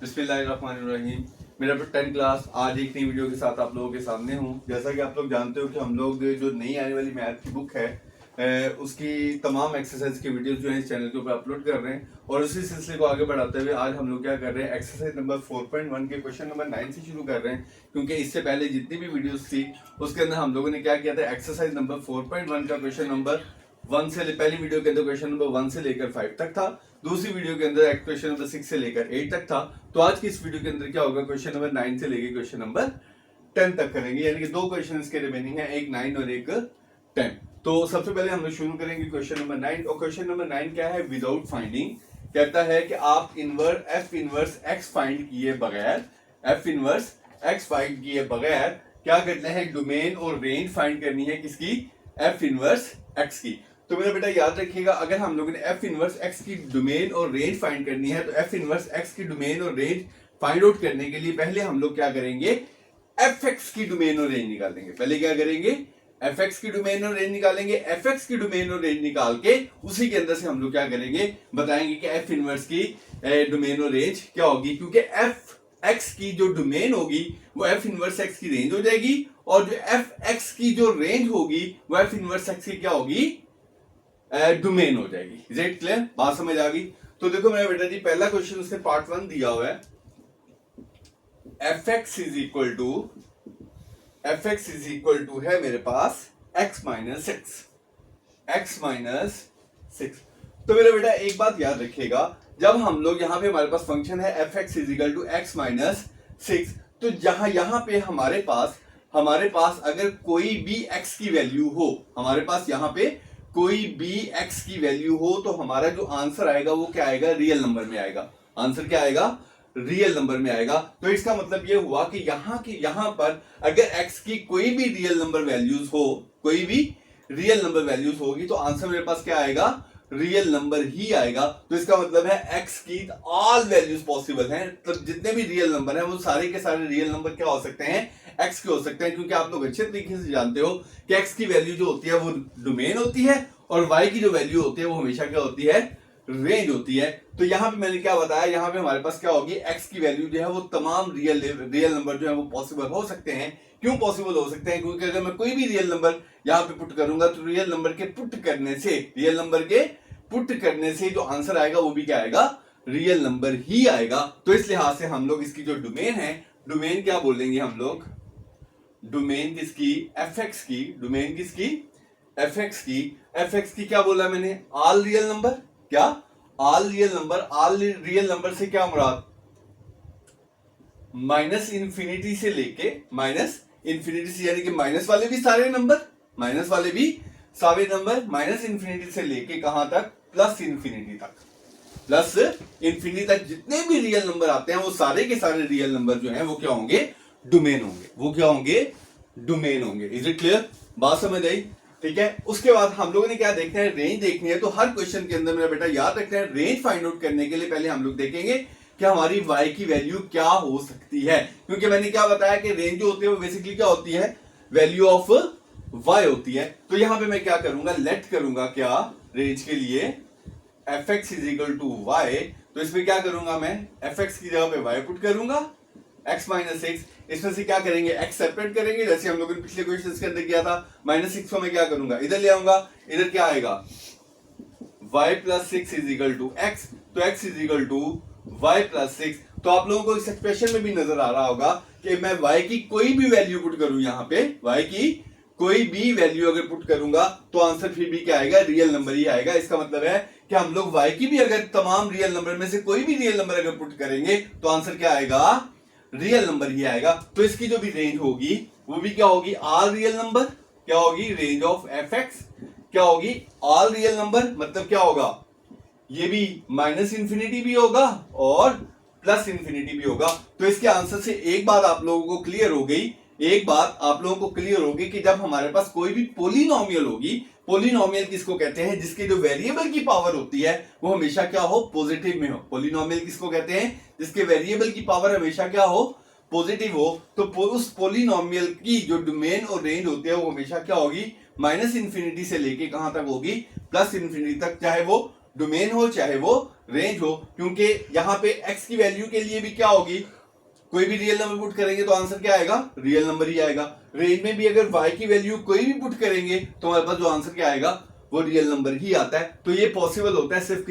बिस्मिल्लाहिर्रहमानिर्रहीम। मेरा 10 क्लास आज एक नई वीडियो के साथ आप लोगों के सामने हूँ। जैसा कि आप लोग जानते हो कि हम लोग जो नई आने वाली मैथ की बुक है उसकी तमाम एक्सरसाइज की वीडियोस जो है इस चैनल के ऊपर अपलोड कर रहे हैं और उसी सिलसिले को आगे बढ़ाते हुए आज हम लोग क्या कर रहे हैं, एक्सरसाइज नंबर 4.1 के क्वेश्चन नंबर 9 से शुरू कर रहे हैं। क्योंकि इससे पहले जितनी भी वीडियोस थी उसके अंदर हम लोगों ने क्या किया था, एक्सरसाइज नंबर 4.1 का क्वेश्चन नंबर 1 से पहली वीडियो के अंदर क्वेश्चन नंबर 1 से लेकर 5 तक था, दूसरी वीडियो के अंदर क्वेश्चन नंबर 6 से लेकर 8 तक था। तो आज की इस वीडियो के अंदर क्या होगा, क्वेश्चन नंबर 9 से लेकर क्वेश्चन नंबर 10 तक करेंगे, यानी कि दो क्वेश्चन इसके रिमेनिंग है, एक 9 और एक 10। तो सबसे पहले हम लोग शुरू करेंगे क्वेश्चन नंबर 9। और क्वेश्चन नंबर 9 क्या है, विदाउट फाइंडिंग। कहता है कि आप एफ इनवर्स एक्स फाइंड किए बगैर, एफ इनवर्स एक्स फाइंड किए बगैर क्या करना है, डोमेन और रेंज फाइंड करनी है किसकी, एफ इनवर्स एक्स की। तो मेरा बेटा याद रखिएगा, अगर हम लोगों ने एफ इनवर्स एक्स की डोमेन और रेंज फाइंड करनी है तो एफ इनवर्स एक्स की डोमेन और रेंज फाइंड आउट करने के लिए पहले हम लोग क्या करेंगे, एफ एक्स की डोमेन और रेंज निकालेंगे। पहले क्या करेंगे, एफ एक्स की डोमेन और रेंज निकालेंगे। एफ एक्स की डोमेन और रेंज निकाल के उसी के अंदर से हम लोग क्या करेंगे, बताएंगे कि एफ इनवर्स की डोमेन और रेंज क्या होगी। क्योंकि एफ एक्स की जो डोमेन होगी वो एफ इनवर्स एक्स की रेंज हो जाएगी और जो एफ एक्स की जो रेंज होगी वो एफ इनवर्स एक्स की क्या होगी, डोमेन हो जाएगी। इज इट क्लियर, बात समझ आ गई। तो देखो मेरा बेटा जी, पहला क्वेश्चन उसने पार्ट 1 दिया हुआ है, f x is equal to है मेरे पास x माइनस सिक्स। तो मेरा बेटा एक बात याद रखिएगा, जब हम लोग यहां पे हमारे पास फंक्शन है f x is equal to x minus six, तो यहां पे हमारे पास अगर कोई भी x की वैल्यू हो, हमारे पास यहां पे कोई भी x की वैल्यू हो, तो हमारा जो आंसर आएगा वो क्या आएगा, रियल नंबर में आएगा। आंसर क्या आएगा, रियल नंबर में आएगा। तो इसका मतलब ये हुआ कि यहां पर अगर x की कोई भी रियल नंबर वैल्यूज हो, कोई भी रियल नंबर वैल्यूज होगी तो आंसर मेरे पास क्या आएगा, रियल नंबर ही आएगा। तो इसका मतलब है x की ऑल वैल्यूज पॉसिबल हैं, तो जितने भी रियल नंबर हैं वो सारे के सारे रियल नंबर क्या हो सकते हैं, x के हो सकते हैं। क्योंकि आप लोग अच्छे तरीके से जानते हो कि x की वैल्यू जो होती है वो डोमेन होती है और y की जो वैल्यू होती है वो हमेशा क्या होती है, रेंज होती है। तो यहां पे मैंने क्या बताया, यहां पे हमारे पास क्या होगी, x की वैल्यू जो है वो तमाम रियल नंबर जो है वो पॉसिबल हो सकते हैं। क्यों पॉसिबल हो सकते हैं, क्योंकि अगर मैं कोई भी रियल नंबर यहां पे पुट करूंगा तो रियल नंबर के पुट करने से जो आंसर आएगा वो भी क्या आएगा, रियल नंबर ही आएगा। तो इस लिहाज से हम लोग इसकी जो डोमेन है, डोमेन क्या बोलेंगे हम लोग, डोमेन किसकी, एफ एक्स की, डोमेन किसकी, एफ एक्स की क्या बोला मैंने, ऑल रियल नंबर। क्या, ऑल रियल नंबर से क्या मुराद, माइनस इंफिनिटी से लेके, माइनस इंफिनिटी से यानी कि माइनस वाले भी सारे नंबर, माइनस इंफिनिटी से लेके कहां तक, प्लस इंफिनिटी तक जितने भी रियल नंबर आते हैं वो सारे के सारे रियल नंबर जो हैं वो क्या होंगे, डोमेन होंगे। इज इट क्लियर, बात समझ आई, ठीक है। उसके बाद हम लोगों ने क्या देखना है, रेंज देखनी है। तो हर क्वेश्चन के अंदर मेरा बेटा याद रखना है, रेंज फाइंड आउट करने के लिए पहले हम लोग देखेंगे कि हमारी y की वैल्यू क्या हो सकती है। क्योंकि मैंने क्या बताया कि रेंज जो होती है वो बेसिकली क्या होती है, वैल्यू ऑफ y होती है। तो यहां पे मैं क्या करूंगा, लेट करूंगा क्या, रेंज के लिए f x is equal to y. तो इसमें क्या करूंगा मैं, एफ एक्स की जगह पे y पुट करूंगा, x माइनस सिक्स। इसमें से क्या करेंगे, x सेपरेट करेंगे, जैसे हम लोगों ने पिछले क्वेश्चन के अंदर किया था। माइनस सिक्स को मैं क्या करूंगा, इधर ले आऊंगा, इधर क्या आएगा, y plus six is equal to x. तो x is equal to y plus six. तो आप लोगों को इस एक्सप्रेशन में भी नजर आ रहा होगा कि मैं y की कोई भी वैल्यू पुट करूं, यहां पे y की कोई भी वैल्यू अगर पुट करूंगा तो आंसर फिर भी क्या आएगा, रियल नंबर ही आएगा। इसका मतलब है कि हम लोग y की भी अगर तमाम रियल नंबर में से कोई भी रियल नंबर अगर पुट करेंगे तो आंसर क्या आएगा, रियल नंबर ही आएगा। तो इसकी जो भी रेंज होगी वो भी क्या होगी, ऑल रियल नंबर। क्या होगी, रेंज ऑफ एफ एक्स क्या होगी, ऑल रियल नंबर। मतलब क्या होगा, ये भी माइनस इंफिनिटी भी होगा और प्लस इंफिनिटी भी होगा। तो इसके आंसर से एक बात आप लोगों को क्लियर हो गई, कि जब हमारे पास कोई भी पोलिनोमियल होगी, पोलिनोमियल किसको कहते हैं, जिसके जो वेरिएबल की पावर होती है वो हमेशा क्या हो, पॉजिटिव में हो। पोलिनोमियल किसको कहते हैं, जिसके वेरिएबल की पावर हमेशा क्या हो, पॉजिटिव हो। तो उस पोलिनोमियल की जो डोमेन और रेंज होती है वो हमेशा क्या होगी, माइनस इंफिनिटी से लेके कहां तक होगी, प्लस इंफिनिटी तक, चाहे वो डोमेन हो चाहे वो रेंज हो, क्योंकि यहाँ पे x की वैल्यू के लिए भी क्या होगी, कोई भी रियल नंबर पुट करेंगे तो आंसर क्या आएगा, रियल नंबर ही आएगा। रेंज में भी अगर y की वैल्यू कोई भी पुट करेंगे तो हमारे पास जो आंसर क्या आएगा वो रियल नंबर ही आता है। तो ये पॉसिबल होता है सिर्फ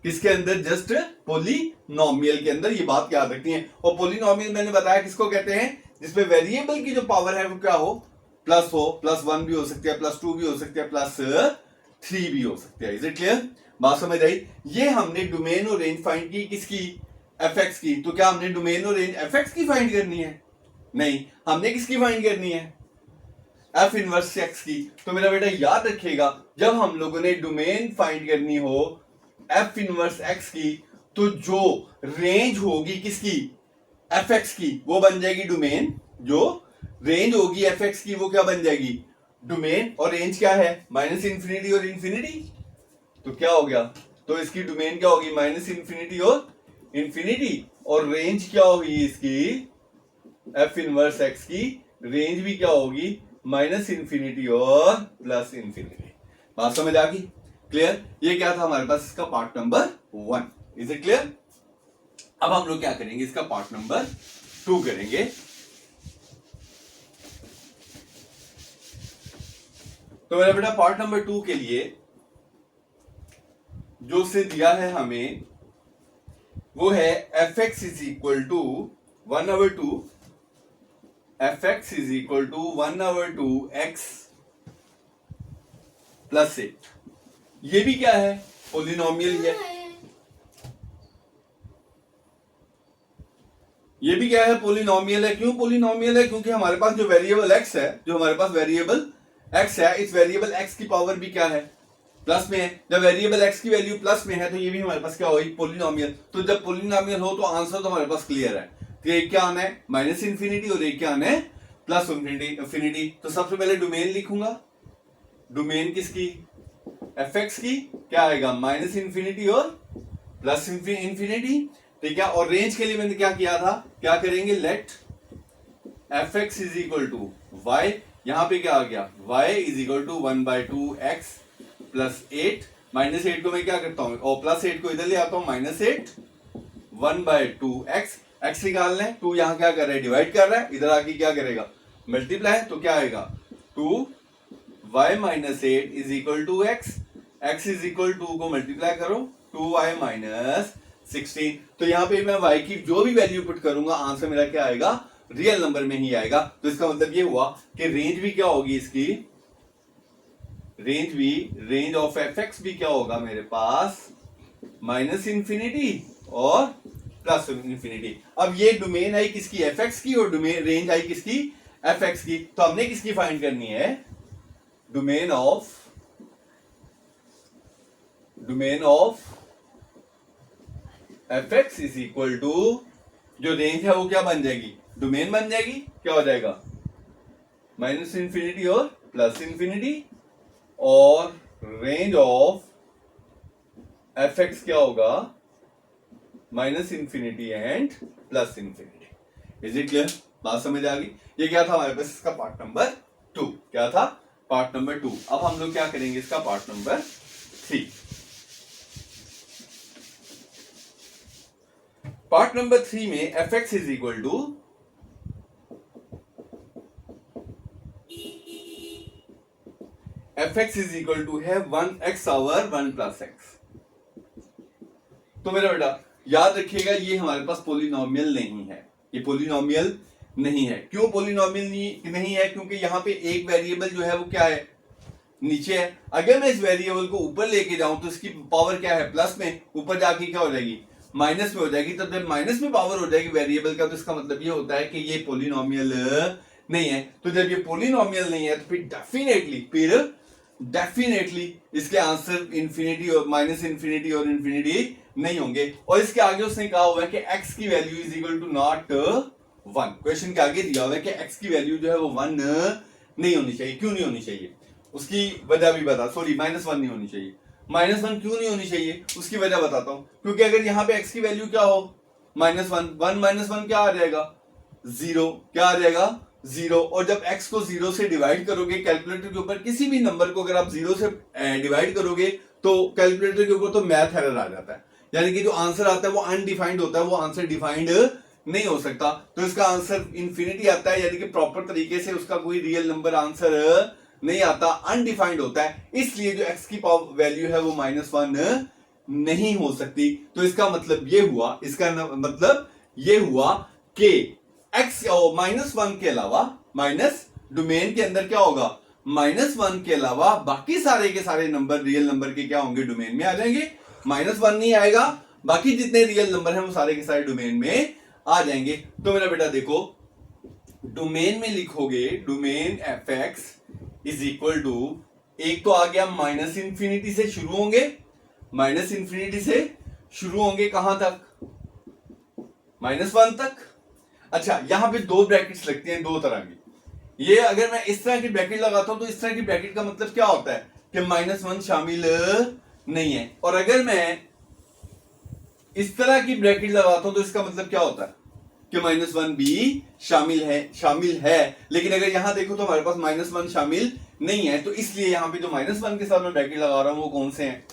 किसके अंदर, जस्ट पोलिनोमियल के अंदर। ये बात याद रखनी है। और पोलिनोमियल मैंने बताया किसको कहते हैं, जिसमें वेरिएबल की जो पावर है वो क्या हो, प्लस हो, +1 भी हो सकती है, +2 भी हो सकती है, +3 भी हो सकती है। Is it clear? बात समझ आई? ये हमने डोमेन और रेंज फाइंड की किसकी, fx की। तो क्या हमने डोमेन और रेंज fx की फाइंड करनी है? नहीं, हमने किसकी फाइंड करनी है, f इनवर्स x की। तो मेरा बेटा याद रखिएगा, जब हम लोगों ने डोमेन फाइंड करनी हो f इनवर्स x की, तो जो रेंज होगी किसकी, fx की, वो बन जाएगी डोमेन। जो रेंज होगी fx की वो क्या बन जाएगी, डोमेन। और रेंज क्या है, -∞ और इंफिनिटी। तो क्या हो गया, तो इसकी डोमेन क्या होगी, -∞ और इंफिनिटी। और रेंज क्या होगी इसकी, f इनवर्स x की रेंज भी क्या होगी, -∞ और +∞। बात समझ आ गई? क्लियर? ये क्या था हमारे पास इसका part number 1। Is it clear? अब हम लोग क्या करेंगे, इसका पार्ट नंबर 2 करेंगे। तो मेरा बेटा पार्ट नंबर 2 के लिए जो से दिया है हमें वो है fx is equal to 1/2 fx is equal to 1/2 x +8। ये भी क्या है, पोलिनोमियल है। ये भी क्या है, पोलिनोमियल है। क्यों पोलिनोमियल है, क्योंकि हमारे पास जो वेरिएबल x है, इस वेरिएबल x की पावर भी क्या है, प्लस में है। जब वेरिएबल x की वैल्यू प्लस में है तो ये भी हमारे पास क्या होगी, पोलिनोमियल। तो जब पोलिनोमियल हो तो आंसर तो हमारे पास क्लियर है कि एक क्या आना है, -∞ और एक क्या आना है, +∞। तो सबसे पहले डोमेन लिखूंगा। डोमेन किसकी, fx की, क्या आएगा, -∞ और +∞। ठीक है। और रेंज के लिए मैंने क्या किया था, क्या करेंगे, let fx is equal to y। यहां पे क्या आ गया, y is equal to 1/2 x +8। -8 को मैं क्या करता हूं, और +8 को इधर ले आता हूं, -8 1/2 x। x निकाल लें, 2 यहां क्या कर रहा है, डिवाइड कर रहा है, इधर आके क्या करेगा, मल्टीप्लाई। तो क्या आएगा, 2y - 8 is equal to x। x is equal to को मल्टीप्लाई करो, 2y - 16। तो यहां पे मैं y की जो भी वैल्यू पुट करूंगा आंसर मेरा क्या आएगा, रियल नंबर में ही आएगा। तो इसका मतलब ये हुआ कि रेंज भी क्या होगी इसकी, रेंज ऑफ fx भी क्या होगा मेरे पास, -∞ और +∞। अब ये डोमेन आई किसकी, fx की, और डोमेन रेंज आई किसकी, fx की। तो हमने किसकी फाइंड करनी है, domain of fx is equal to, जो रेंज है वो क्या बन जाएगी, डोमेन बन जाएगी। क्या हो जाएगा, -∞ और +∞। और रेंज ऑफ fx क्या होगा, -∞ एंड +∞। Is it clear? बात समझ आ गई? ये क्या था हमारे पास इसका पार्ट नंबर 2। क्या था, पार्ट नंबर 2। अब हम लोग क्या करेंगे इसका पार्ट नंबर 3। पार्ट नंबर 3 में fx is equal to fx is equal to है 1x ओवर 1 + x। तो मेरा बेटा याद रखिएगा, ये हमारे पास पोलिनोमियल नहीं है। ये पोलिनोमियल नहीं है। क्यों पोलिनोमियल नहीं है, क्योंकि यहां पे एक वेरिएबल जो है वो क्या है, नीचे है। अगर मैं इस वेरिएबल को ऊपर लेके जाऊं तो इसकी पावर क्या है, प्लस में, ऊपर जाके क्या हो जाएगी, माइनस में हो जाएगी। तो जब माइनस में पावर हो जाएगी वेरिएबल का, तो इसका मतलब ये होता है कि ये पोलिनोमियल नहीं है। तो जब ये पोलिनोमियल नहीं है तो फिर डेफिनेटली इसके आंसर इंफिनिटी और -∞ और इंफिनिटी नहीं होंगे। और इसके आगे उसने कहा हुआ है कि x की value is equal to not 1। Question के आगे दिया हुआ है कि x की वैल्यू जो है वो 1 नहीं होनी चाहिए। क्यों नहीं होनी चाहिए, उसकी वजह भी बता, सॉरी -1 नहीं होनी चाहिए। -1 क्यों नहीं होनी चाहिए, उसकी वजह बताता हूं। क्योंकि अगर यहां पे x की वैल्यू क्या हो, -1 -1 क्या आ जाएगा, 0। क्या आ जाएगा, 0। और जब x को 0 से डिवाइड करोगे, कैलकुलेटर के ऊपर किसी भी नंबर को अगर आप 0 से डिवाइड करोगे तो कैलकुलेटर के ऊपर तो मैथ एरर आ जाता है, यानी कि जो आंसर आता है वो अनडिफाइंड होता है, वो आंसर डिफाइंड नहीं हो सकता। तो इसका आंसर इंफिनिटी आता है, यानी कि प्रॉपर तरीके से उसका कोई रियल नंबर आंसर नहीं आता, अनडिफाइंड होता है। इसलिए जो x की पावर वैल्यू है वो -1 नहीं हो सकती। तो इसका मतलब ये हुआ, इसका मतलब ये हुआ कि x और -1 के अलावा, माइनस डोमेन के अंदर क्या होगा, -1 के अलावा बाकी सारे के सारे नंबर रियल नंबर के क्या होंगे, डोमेन में आ जाएंगे। -1 नहीं आएगा, बाकी जितने रियल नंबर हैं वो सारे के सारे डोमेन में आ जाएंगे। तो मेरा बेटा देखो, डोमेन में लिखोगे domain f x is equal to, एक तो आ गया -∞ से शुरू होंगे, -∞ से शुरू होंगे कहां तक, -1 तक। अच्छा, यहां पे दो ब्रैकेट्स लगती हैं दो तरह की। ये अगर मैं इस तरह की ब्रैकेट लगाता हूं तो इस तरह की ब्रैकेट का मतलब क्या होता है कि -1 शामिल नहीं है, और अगर मैं इस तरह की ब्रैकेट लगाता हूं तो इसका मतलब क्या होता है कि -1 भी शामिल है। लेकिन अगर यहां देखो तो हमारे पास -1 शामिल नहीं है, तो इसलिए यहां पे जो -1 के साथ मैं ब्रैकेट लगा रहा हूं वो कौन से हैं,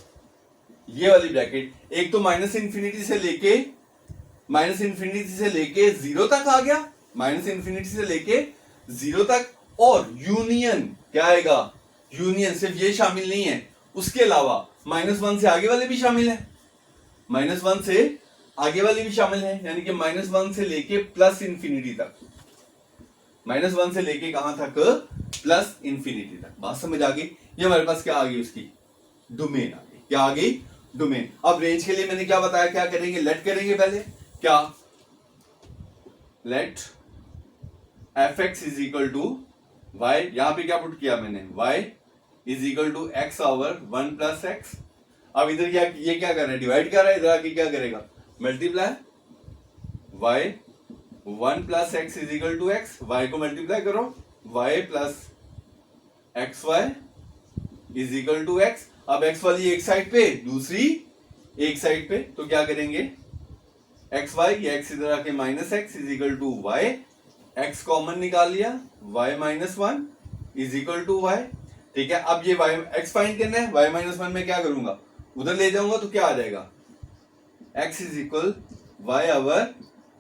ये वाली ब्रैकेट। एक तो -∞ से लेके जीरो तक आ गया, -∞ से लेके जीरो तक, और यूनियन क्या आएगा, यूनियन सिर्फ ये शामिल नहीं है, उसके अलावा -1 से आगे वाले भी शामिल है, -1 से आगे वाली भी शामिल है, यानी कि -1 से लेके +∞ तक, -1 से लेके कहां तक, +∞ तक। बात समझ आ गई। ये हमारे पास क्या आ गई, उसकी डोमेन आ गई। क्या आ गई, डोमेन। अब रेंज के लिए मैंने क्या बताया, क्या करेंगे, लेट करेंगे पहले, क्या, let fx is equal to वाई, यहां पे क्या पुट किया मैंने, y is equal to x over 1 + x। अब इधर क्या, ये क्या कर रहा है, डिवाइड कर रहा है, इधर आके क्या करेगा, multiply, y 1 + x is equal to x, y को मल्टीप्लाई करो, y plus xy is equal to x। अब x वाली एक साइड पे, दूसरी एक साइड पे, तो क्या करेंगे, xy, ये x इधर आके -x is equal to y, x common निकाल लिया, y -1 is equal to y। ठीक है, अब ये y x फाइंड करना है, y -1 में क्या करूंगा, उधर ले जाऊंगा तो क्या आ जाएगा, x is equal y over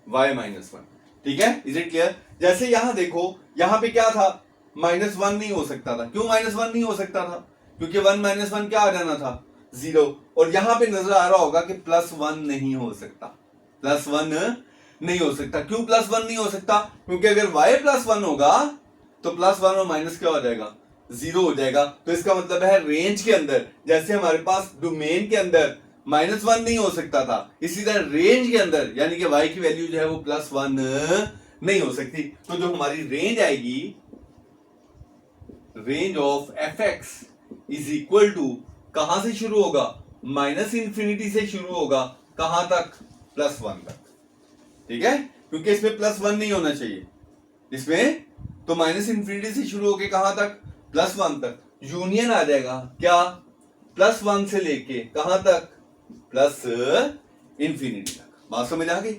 y -1। ठीक है, इज इट क्लियर। जैसे यहां देखो, यहां पे क्या था, -1 नहीं हो सकता था। क्यों -1 नहीं हो सकता था, क्योंकि 1 - 1 क्या आ जाना था, 0। और यहां पे नजर आ रहा होगा कि +1 नहीं हो सकता, +1 नहीं हो सकता। क्यों +1 नहीं हो सकता, क्योंकि अगर y +1 होगा तो +1 और माइनस क्या हो जाएगा, 0 हो जाएगा। तो इसका मतलब है रेंज के अंदर, जैसे हमारे पास डोमेन के अंदर -1 नहीं हो सकता था, इसी तरह रेंज के अंदर, यानी कि y की वैल्यू जो है वो +1 नहीं हो सकती। तो जो हमारी रेंज आएगी, range of fx is equal to, कहां से शुरू होगा, -∞ से शुरू होगा, कहां तक, +1 तक। ठीक है, क्योंकि इसमें +1 नहीं होना चाहिए इसमें, तो -∞ से शुरू होके कहां तक, +1 तक। यूनियन आ जाएगा क्या, +1 से लेके कहां तक, +∞ तक। बात समझ आ गई।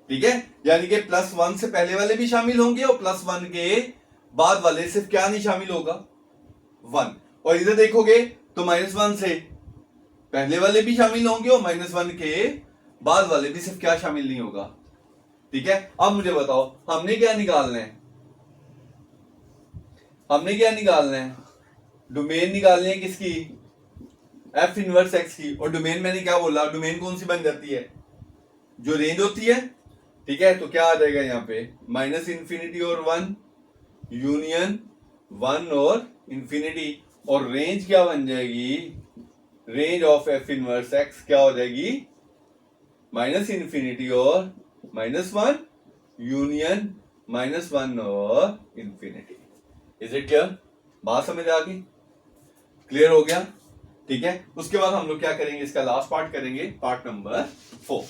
ठीक है, यानी कि +1 से पहले वाले भी शामिल होंगे और +1 के बाद वाले सिर्फ क्या नहीं शामिल होगा, 1। और इधर देखोगे तो -1 से पहले वाले भी शामिल होंगे और -1 के बाद वाले भी, सिर्फ क्या शामिल नहीं होगा। ठीक है, अब मुझे बताओ हमने क्या निकालना है, हमने क्या निकालना है, डोमेन निकालनी है किसकी, f इनवर्स x की। और डोमेन मैंने क्या बोला, डोमेन कौन सी बन जाती है, जो रेंज होती है। ठीक है, तो क्या आ जाएगा यहाँ पे, -∞ और 1 यूनियन 1 और ∞, और रेंज क्या बन जाएगी, range of f inverse x क्या हो जाएगी, -∞ और -1 यूनियन -1 और ∞। इज इट क्लियर, बात समझ आ गई, क्लियर हो गया। ठीक है, उसके बाद हम लोग क्या करेंगे, इसका लास्ट पार्ट करेंगे, पार्ट नंबर 4।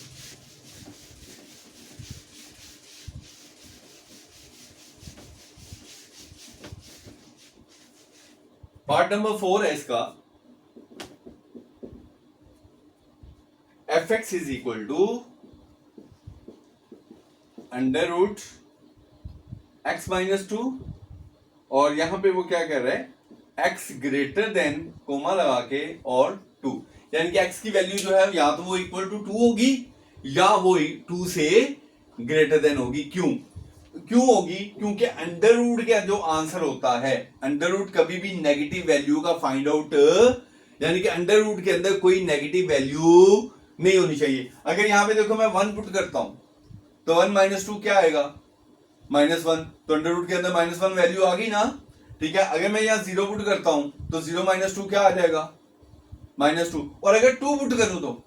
पार्ट नंबर 4 है इसका, fx is equal to √x-2, और यहां पे वो क्या कर रहा है, x ग्रेटर देन, कोमा लगा के, और 2। यानी कि x की वैल्यू जो है या तो वो इक्वल टू 2 होगी या वो 2 से ग्रेटर देन होगी। क्यों होगी? क्योंकि अंडर रूट का जो आंसर होता है, अंडर रूट कभी भी नेगेटिव वैल्यू का फाइंड आउट, यानी कि अंडर रूट के अंदर कोई नेगेटिव वैल्यू नहीं होनी चाहिए। अगर यहां पे देखो मैं 1 पुट करता हूं तो 1 माइनस 2 क्या आएगा? -1। तो अंडर रूट के अंदर -1 वैल्यू आ गई ना, ठीक है। अगर मैं यहां 0 पुट करता हूं तो 0 माइनस 2 क्या आ जाएगा? -2। और अगर 2 पुट करूं तो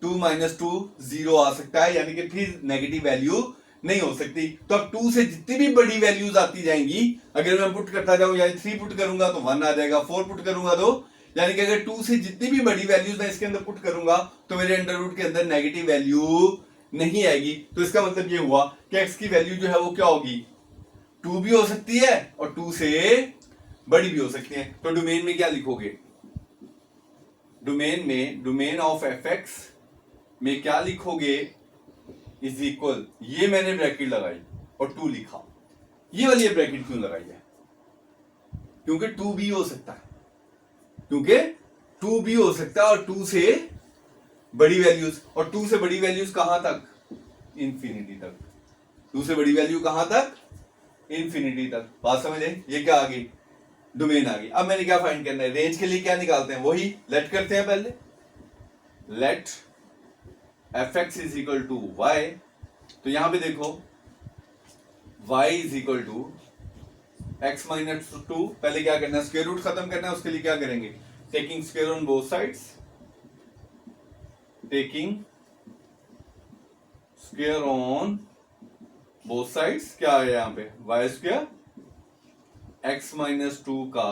2 माइनस 2 0 आ सकता है, यानी कि फिर नेगेटिव वैल्यू नहीं हो सकती। तो अब 2 से जितनी भी बड़ी वैल्यूज आती जाएंगी, अगर मैं पुट करता जाऊं, यानी 3 पुट करूंगा तो 1 आ जाएगा, 4 पुट करूंगा तो, यानी कि अगर 2 से जितनी भी बड़ी वैल्यूज मैं इसके अंदर पुट करूंगा तो मेरे अंडर रूट के अंदर नेगेटिव वैल्यू नहीं आएगी। तो इसका मतलब ये हुआ कि x की वैल्यू जो है वो क्या होगी? 2 भी हो सकती है और 2 से बड़ी भी हो सकती है। तो डोमेन में क्या लिखोगे? डोमेन ऑफ fx में क्या लिखोगे? इज इक्वल, ये मैंने ब्रैकेट लगाई और 2 लिखा। ये वाली ब्रैकेट क्यों लगाई है? क्योंकि 2 भी हो सकता है, क्योंकि 2 भी हो सकता है और 2 से बड़ी वैल्यूज, और 2 से बड़ी वैल्यूज कहां तक? इंफिनिटी तक। 2 से बड़ी वैल्यू कहां तक? इंफिनिटी तक। बात समझे? ये क्या आ गई? डोमेन आ गई। अब मैंने क्या फाइंड करना है? रेंज के लिए क्या निकालते हैं? वही लेट करते हैं पहले। Let fx is equal to y। तो यहां पे देखो y is equal to x minus 2। पहले क्या करना है? स्क्वायर रूट खत्म करना है। उसके लिए क्या करेंगे? Taking square on both sides, taking square on both sides. क्या है यहां पे? y स्क्वायर x माइनस 2 का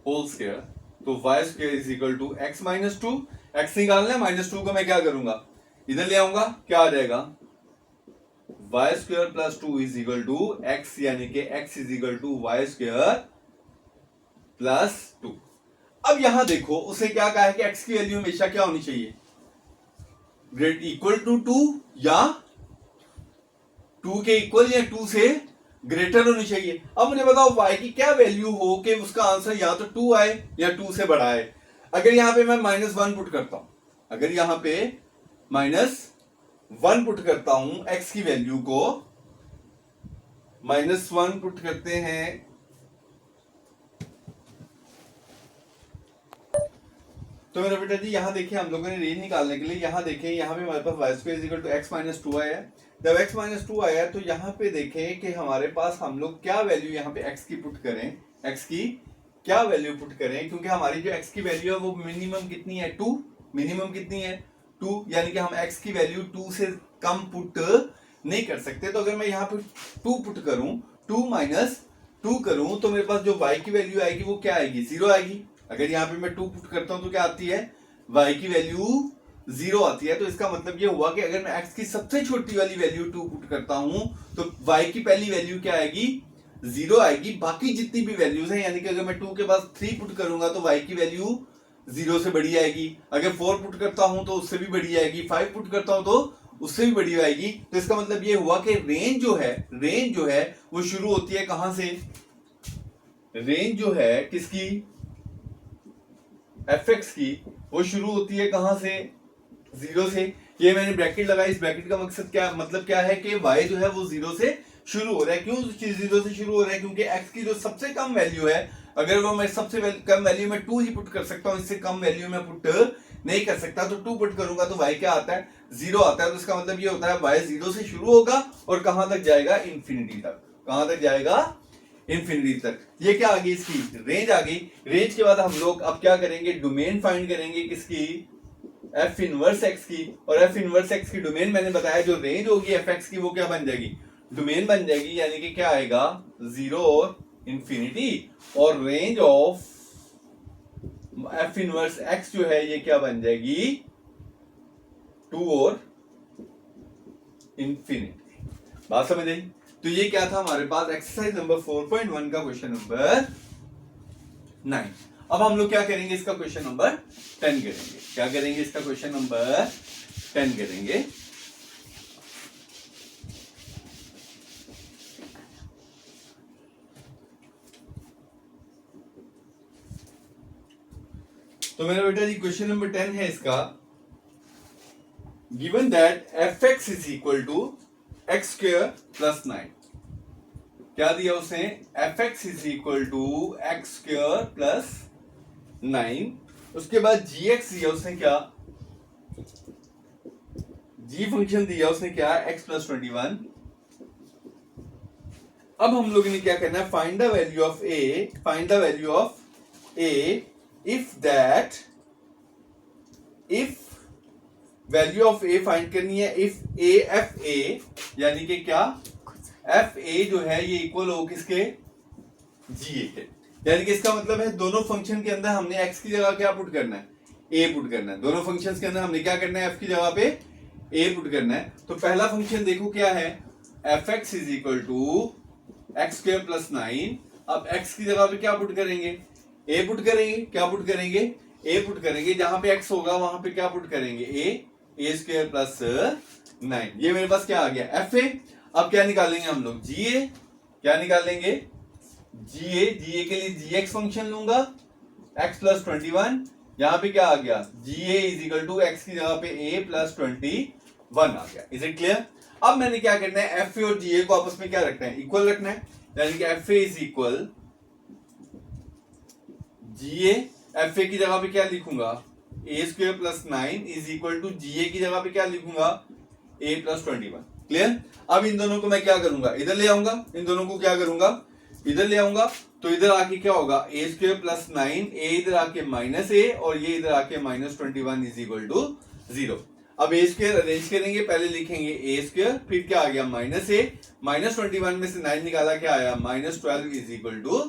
होल स्क्वायर। तो y square is equal to x minus 2। x निकालना है, -2 को मैं क्या करूंगा? इधर ले आऊंगा। क्या आ जाएगा? y square plus 2 is equal to x, यानी कि x is equal to y square plus 2। अब यहां देखो उसे क्या कहा है कि x की वैल्यू हमेशा क्या होनी चाहिए? ग्रेट इक्वल टू 2 या 2 के इक्वल या 2 से ग्रेटर होनी चाहिए। अब मुझे बताओ y की क्या वैल्यू हो कि उसका आंसर या तो 2 आए या 2 से बड़ा आए। अगर यहां पे मैं -1 पुट करता हूं, अगर यहां पे -1 पुट करता हूं x की वैल्यू को, -1 पुट करते हैं, तो मेरा बेटा जी यहां देखिए हम लोगों ने रेंज निकालने के लिए यहां देखें, यहां पे हमारे पास y square is equal to x minus 2 आया है। जब x माइनस 2 आया तो यहां पे देखें कि हमारे पास हम लोग क्या वैल्यू यहां पे x की पुट करें, x की क्या वैल्यू पुट करें, क्योंकि हमारी जो x की वैल्यू है वो मिनिमम कितनी है? 2। मिनिमम कितनी है? 2, यानी कि हम x की वैल्यू 2 से कम पुट नहीं कर सकते। तो अगर मैं यहाँ पे 2 पुट करूं, 2 माइनस 2 करूं, तो मेरे पास जो y की वैल्यू आएगी वो क्या आएगी? 0 आएगी। अगर यहाँ पे मैं 2 पुट करता हूं तो क्या आती है? y की वैल्यू 0 आती है। तो इसका मतलब ये हुआ कि अगर मैं x की सबसे छोटी वाली वैल्यू 2 पुट करता हूं तो y की पहली वैल्यू क्या आएगी? 0 आएगी। बाकी जितनी भी वैल्यूज हैं, यानी कि अगर मैं 2 के बाद 3 पुट करूंगा तो y की वैल्यू 0 से बड़ी आएगी। अगर 4 पुट करता हूं तो उससे भी बड़ी आएगी, 5 पुट करता हूं तो उससे भी बड़ी आएगी। तो इसका मतलब ये हुआ कि रेंज जो है वो शुरू होती है कहां से? रेंज जो है किसकी? fx की, वो शुरू होती है कहां से? 0 से। ये मैंने ब्रैकेट लगाई। इस ब्रैकेट का मकसद क्या, मतलब क्या है कि y जो है वो 0 से शुरू हो रहा है। क्यों 0 से शुरू हो रहा है? क्योंकि x की जो सबसे कम वैल्यू है, अगर वो मैं सबसे कम वैल्यू में 2 ही पुट कर सकता हूं, इससे कम वैल्यू में पुट नहीं कर सकता। तो 2 पुट करूंगा तो y क्या आता है? 0 आता है। तो इसका मतलब ये होता है y 0 से शुरू होगा और कहां तक जाएगा? इंफिनिटी तक। कहां तक जाएगा? इंफिनिटी तक। ये क्या आ गई? इसकी रेंज आ गई। रेंज के बाद हम लोग अब क्या करेंगे? डोमेन फाइंड करेंगे किसकी? एफ इनवर्स एक्स की। और एफ इनवर्स एक्स की डोमेन मैंने बताया जो रेंज होगी एफ एक्स की वो क्या बन जाएगी? डोमेन बन जाएगी। यानी कि क्या आएगा? 0 और इंफिनिटी। और range of F inverse x जो है ये क्या बन जाएगी? 2 और इंफिनिटी। बात समझ आई? तो ये क्या था हमारे पास? एक्सरसाइज नंबर 4.1 का क्वेश्चन नंबर 9। अब हम लोग क्या करेंगे? इसका क्वेश्चन नंबर 10 करेंगे। क्या करेंगे? इसका क्वेश्चन नंबर 10 करेंगे। तो मेरा बेटा जी क्वेश्चन नंबर 10 है इसका, given that fx is equal to x square plus 9। क्या दिया उसने? fx is equal to x square plus 9। उसके बाद gx दिया उसने, क्या g फंक्शन दिया उसने, क्या x प्लस 21। अब हम लोगों ने क्या करना है? Find the value of a, find the value of a if that, if value of a find करनी है इफ a f a, यानी कि क्या f a जो है ये इक्वल हो किसके? g a के। यानी कि इसका मतलब है दोनों फंक्शन के अंदर हमने x की जगह क्या पुट करना है? a पुट करना है। दोनों फंक्शंस के अंदर हमने क्या करना है? f की जगह पे a पुट करना है। तो पहला फंक्शन देखो क्या है? fx is equal to x square plus 9। अब x की जगह पे क्या पुट करेंगे? a पुट करेंगे। क्या पुट करेंगे? a पुट करेंगे। जहां पे x होगा वहां पे क्या पुट करेंगे? a square plus 9। ये मेरे पास क्या आ गया? fa। अब क्या निकालेंगे हम लोग? ga। क्या निकालेंगे? ga के लिए gx फंक्शन लूंगा, x प्लस 21। यहां पे क्या आ गया? ga is equal to x की जगह पे a प्लस 21 आ गया। Is it clear? अब मैंने क्या करना है? fa और ga को आपस में क्या रखना है? इक्वल रखना है। यानी कि fa is equal ga। fa की जगह पे क्या लिखूंगा? a square plus 9 is equal to ga की जगह पे क्या लिखूंगा? a plus 21। क्लियर? अब इन दोनों को मैं क्या करूंगा? इधर ले आऊंगा। इन दोनों को क्या करूंगा? इधर ले आऊंगा। तो इधर आके क्या होगा? a स्क्वायर प्लस 9, a इधर आके माइनस a और ये इधर आके माइनस 21 इज इक्वल टू 0। अब a स्क्वायर अरेंज करेंगे। पहले लिखेंगे a स्क्वायर, फिर क्या आ गया? माइनस a, माइनस 21 में से 9 निकाला, क्या आया? Minus 12 is equal to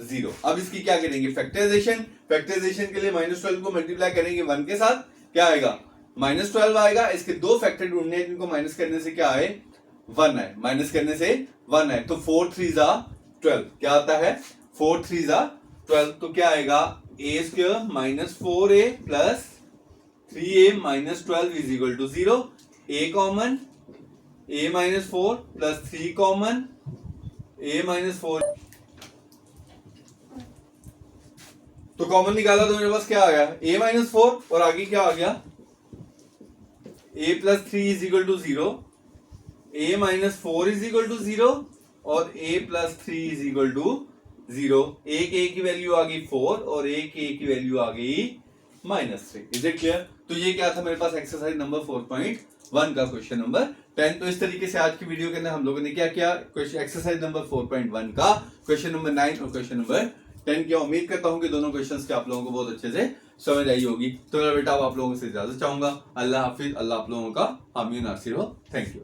0। अब इसकी क्या करेंगे? फैक्टराइजेशन। फैक्टराइजेशन के लिए माइनस 12 को मल्टीप्लाई करेंगे 1 के साथ, क्या आएगा? माइनस 12 आएगा। इसके दो फैक्टर ढूंढने हैं जिनको माइनस करने से क्या आए? 1 आए। माइनस करने से 1 आए। तो 4 3 जा 12। क्या आता है? 4 3 जा 12। तो क्या आएगा? a square minus 4a plus 3a minus 12 is equal to 0। a common, a minus 4 plus 3 common, a minus 4। तो कॉमन निकाला तो मेरे पास क्या आ गया? a माइनस 4 और आगे क्या आ गया? a plus 3 is equal to 0, a minus 4 is equal to 0 और a plus 3 is equal to 0। एक a की वैल्यू आ गई 4 और एक a की वैल्यू आ गई माइनस 3। Is it clear? तो ये क्या था मेरे पास? एक्सरसाइज नंबर 4.1 का क्वेश्चन नंबर 10। तो इस तरीके से आज की वीडियो के अंदर हम लोगों ने क्या किया? एक्सरसाइज नंबर 4.1 का क्वेश्चन नंबर 9 और क्वेश्चन नंबर 10 किया। उम्मीद करता हूं कि दोनों क्वेश्चंस के आप लोगों को बहुत अच्छे से समझ आई होगी। तो मेरा बेटा आप लोगों से इजाजत चाहूंगा। अल्लाह हाफिज। अल्लाह आप लोगों का हामी नासिर हो। Thank you.